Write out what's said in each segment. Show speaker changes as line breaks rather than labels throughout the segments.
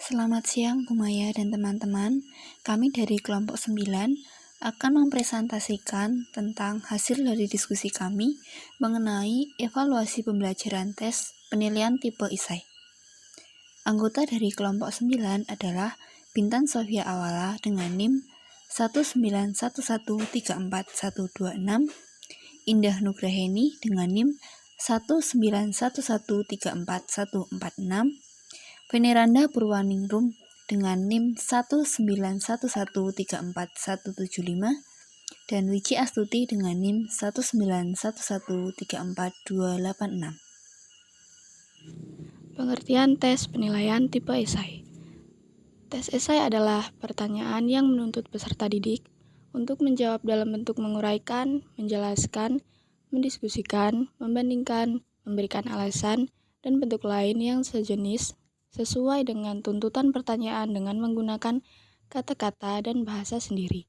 Selamat siang Bu Maya dan teman-teman. Kami dari kelompok 9 akan mempresentasikan tentang hasil dari diskusi kami mengenai evaluasi pembelajaran tes penilaian tipe ISAI. Anggota dari kelompok 9 adalah Bintan Sofia Awala dengan NIM 191134126, Indah Nugraheni dengan NIM 191134146, Veneranda Purwaningrum dengan NIM 191134175 dan Wiji Astuti dengan NIM 191134286.
Pengertian tes penilaian tipe esai. Tes esai adalah pertanyaan yang menuntut peserta didik untuk menjawab dalam bentuk menguraikan, menjelaskan, mendiskusikan, membandingkan, memberikan alasan, dan bentuk lain yang sejenis sesuai dengan tuntutan pertanyaan dengan menggunakan kata-kata dan bahasa sendiri.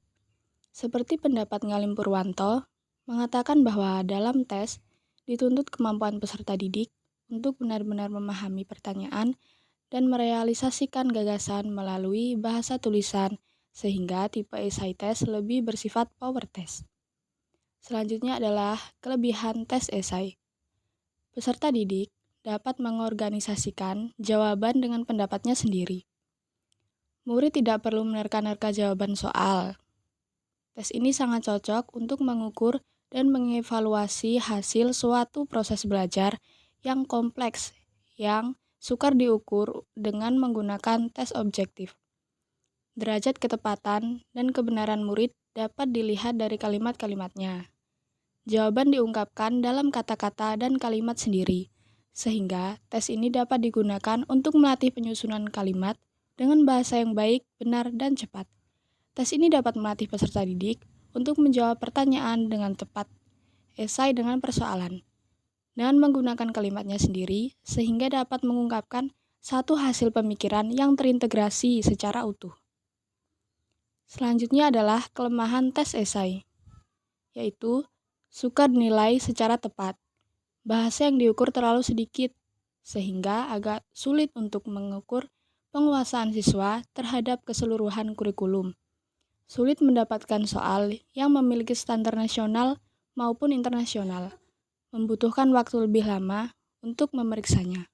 Seperti pendapat Ngalim Purwanto, mengatakan bahwa dalam tes dituntut kemampuan peserta didik untuk benar-benar memahami pertanyaan dan merealisasikan gagasan melalui bahasa tulisan, sehingga tipe esai tes lebih bersifat power test. Selanjutnya adalah kelebihan tes esai. Peserta didik dapat mengorganisasikan jawaban dengan pendapatnya sendiri. Murid tidak perlu menerka-nerka jawaban soal. Tes ini sangat cocok untuk mengukur dan mengevaluasi hasil suatu proses belajar yang kompleks, yang sukar diukur dengan menggunakan tes objektif. Derajat ketepatan dan kebenaran murid dapat dilihat dari kalimat-kalimatnya. Jawaban diungkapkan dalam kata-kata dan kalimat sendiri, sehingga tes ini dapat digunakan untuk melatih penyusunan kalimat dengan bahasa yang baik, benar, dan cepat. Tes ini dapat melatih peserta didik untuk menjawab pertanyaan dengan tepat, esai dengan persoalan, dengan menggunakan kalimatnya sendiri, sehingga dapat mengungkapkan satu hasil pemikiran yang terintegrasi secara utuh. Selanjutnya adalah kelemahan tes esai, yaitu sukar dinilai secara tepat. Bahasa yang diukur terlalu sedikit, sehingga agak sulit untuk mengukur penguasaan siswa terhadap keseluruhan kurikulum. Sulit mendapatkan soal yang memiliki standar nasional maupun internasional, membutuhkan waktu lebih lama untuk memeriksanya.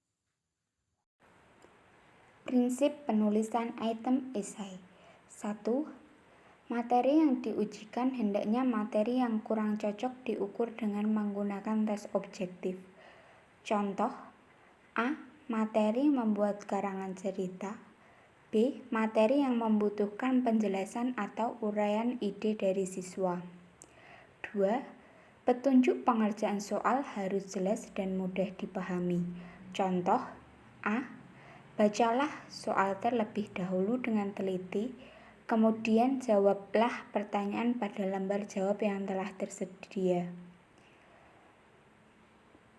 Prinsip penulisan item esai. 1. Materi yang diujikan hendaknya materi yang kurang cocok diukur dengan menggunakan tes objektif. Contoh: A. Materi membuat karangan cerita. B. Materi yang membutuhkan penjelasan atau uraian ide dari siswa. 2. Petunjuk pengerjaan soal harus jelas dan mudah dipahami. Contoh: A. Bacalah soal terlebih dahulu dengan teliti, kemudian jawablah pertanyaan pada lembar jawab yang telah tersedia.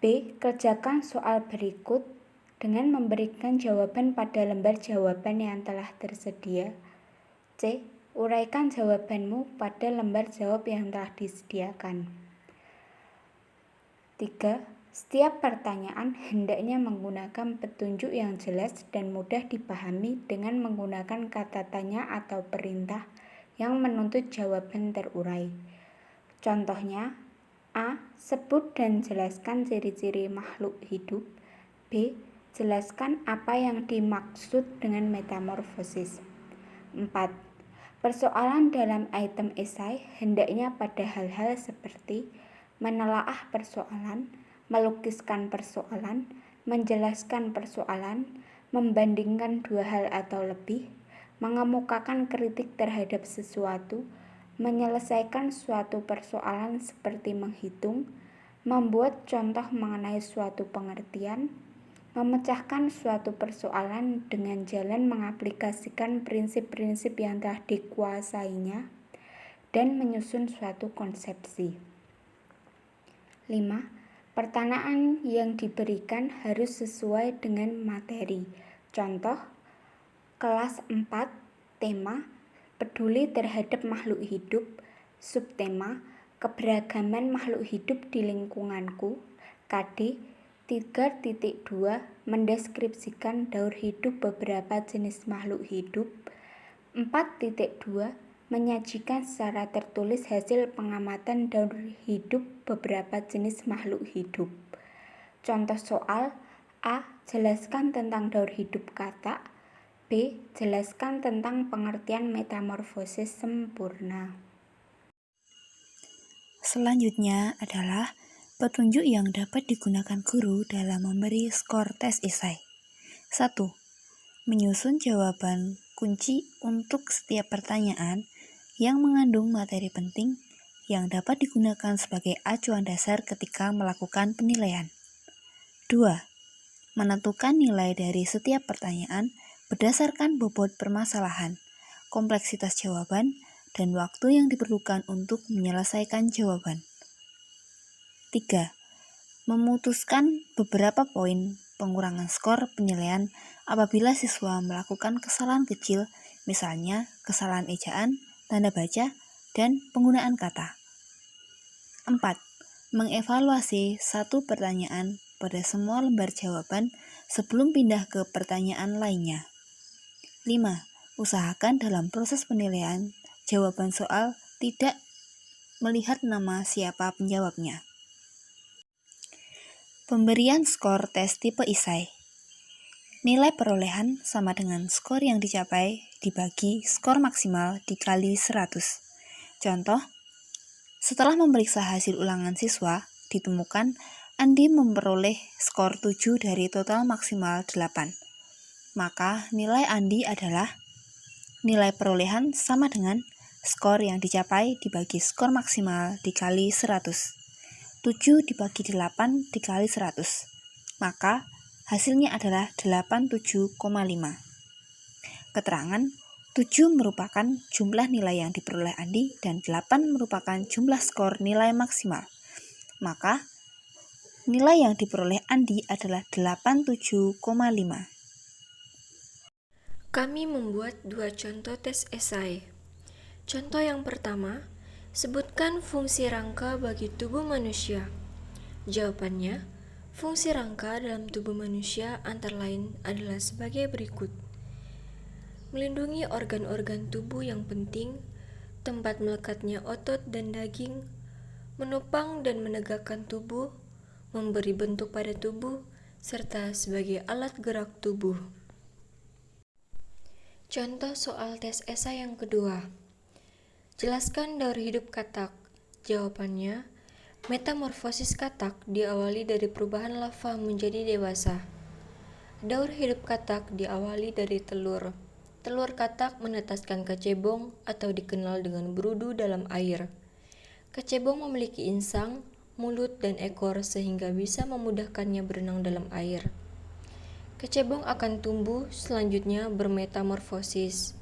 B. Kerjakan soal berikut dengan memberikan jawaban pada lembar jawaban yang telah tersedia. C. Uraikan jawabanmu pada lembar jawab yang telah disediakan. 3. Setiap pertanyaan hendaknya menggunakan petunjuk yang jelas dan mudah dipahami dengan menggunakan kata tanya atau perintah yang menuntut jawaban terurai. Contohnya: A. Sebut dan jelaskan ciri-ciri makhluk hidup. B. Jelaskan apa yang dimaksud dengan metamorfosis. 4. Persoalan dalam item esai hendaknya pada hal-hal seperti menelaah persoalan, melukiskan persoalan, menjelaskan persoalan, membandingkan dua hal atau lebih, mengemukakan kritik terhadap sesuatu, menyelesaikan suatu persoalan seperti menghitung, membuat contoh mengenai suatu pengertian, memecahkan suatu persoalan dengan jalan mengaplikasikan prinsip-prinsip yang telah dikuasainya, dan menyusun suatu konsepsi. 5. Pertanyaan yang diberikan harus sesuai dengan materi. Contoh: kelas 4, tema peduli terhadap makhluk hidup, subtema keberagaman makhluk hidup di lingkunganku, KD 3.2 mendeskripsikan daur hidup beberapa jenis makhluk hidup. 4.2 menyajikan secara tertulis hasil pengamatan daur hidup beberapa jenis makhluk hidup. Contoh soal: A. Jelaskan tentang daur hidup katak. B. Jelaskan tentang pengertian metamorfosis sempurna.
Selanjutnya adalah petunjuk yang dapat digunakan guru dalam memberi skor tes esai. 1. Menyusun jawaban kunci untuk setiap pertanyaan yang mengandung materi penting yang dapat digunakan sebagai acuan dasar ketika melakukan penilaian. 2. Menentukan nilai dari setiap pertanyaan berdasarkan bobot permasalahan, kompleksitas jawaban, dan waktu yang diperlukan untuk menyelesaikan jawaban. 3. Memutuskan beberapa poin pengurangan skor penilaian apabila siswa melakukan kesalahan kecil, misalnya kesalahan ejaan, tanda baca, dan penggunaan kata. 4. Mengevaluasi satu pertanyaan pada semua lembar jawaban sebelum pindah ke pertanyaan lainnya. 5. Usahakan dalam proses penilaian, jawaban soal tidak melihat nama siapa penjawabnya. Pemberian skor tes tipe esai. Nilai perolehan sama dengan skor yang dicapai dibagi skor maksimal dikali 100. Contoh, setelah memeriksa hasil ulangan siswa, ditemukan Andi memperoleh skor 7 dari total maksimal 8. Maka nilai Andi adalah nilai perolehan sama dengan skor yang dicapai dibagi skor maksimal dikali 100. 7 dibagi 8 dikali 100. Maka hasilnya adalah 87,5. Keterangan 7 merupakan jumlah nilai yang diperoleh Andi dan 8 merupakan jumlah skor nilai maksimal. Maka nilai yang diperoleh Andi adalah 87,5.
Kami membuat 2 contoh tes esai. Contoh yang pertama, sebutkan fungsi rangka bagi tubuh manusia. Jawabannya, fungsi rangka dalam tubuh manusia antara lain adalah sebagai berikut. Melindungi organ-organ tubuh yang penting, tempat melekatnya otot dan daging, menopang dan menegakkan tubuh, memberi bentuk pada tubuh, serta sebagai alat gerak tubuh. Contoh soal tes esai yang kedua. Jelaskan daur hidup katak. Jawabannya, metamorfosis katak diawali dari perubahan lava menjadi dewasa. Daur hidup katak diawali dari telur. Telur katak menetaskan kecebong atau dikenal dengan berudu dalam air. Kecebong memiliki insang, mulut, dan ekor sehingga bisa memudahkannya berenang dalam air. Kecebong akan tumbuh, selanjutnya bermetamorfosis.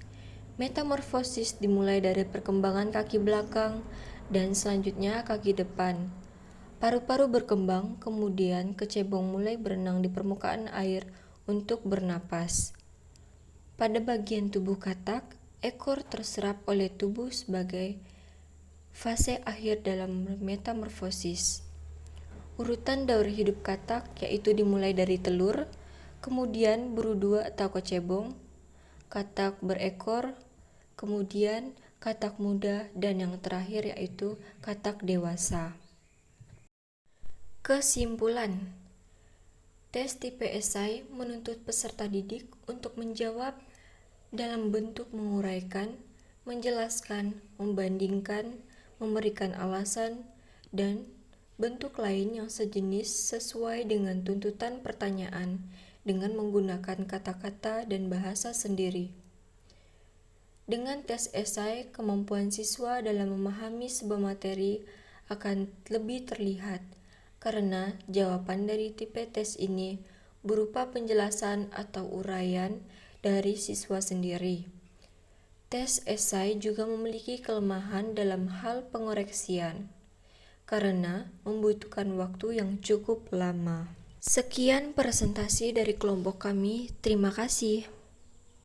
Metamorfosis dimulai dari perkembangan kaki belakang dan selanjutnya kaki depan. Paru-paru berkembang, kemudian kecebong mulai berenang di permukaan air untuk bernapas. Pada bagian tubuh katak, ekor terserap oleh tubuh sebagai fase akhir dalam metamorfosis. Urutan daur hidup katak yaitu dimulai dari telur, kemudian berudu atau kecebong, katak berekor, kemudian katak muda, dan yang terakhir yaitu katak dewasa. Kesimpulan, tes tipe esai menuntut peserta didik untuk menjawab dalam bentuk menguraikan, menjelaskan, membandingkan, memberikan alasan, dan bentuk lain yang sejenis sesuai dengan tuntutan pertanyaan dengan menggunakan kata-kata dan bahasa sendiri. Dengan tes esai, kemampuan siswa dalam memahami sebuah materi akan lebih terlihat, karena jawaban dari tipe tes ini berupa penjelasan atau uraian dari siswa sendiri. Tes esai juga memiliki kelemahan dalam hal pengoreksian, karena membutuhkan waktu yang cukup lama. Sekian presentasi dari kelompok kami, terima kasih.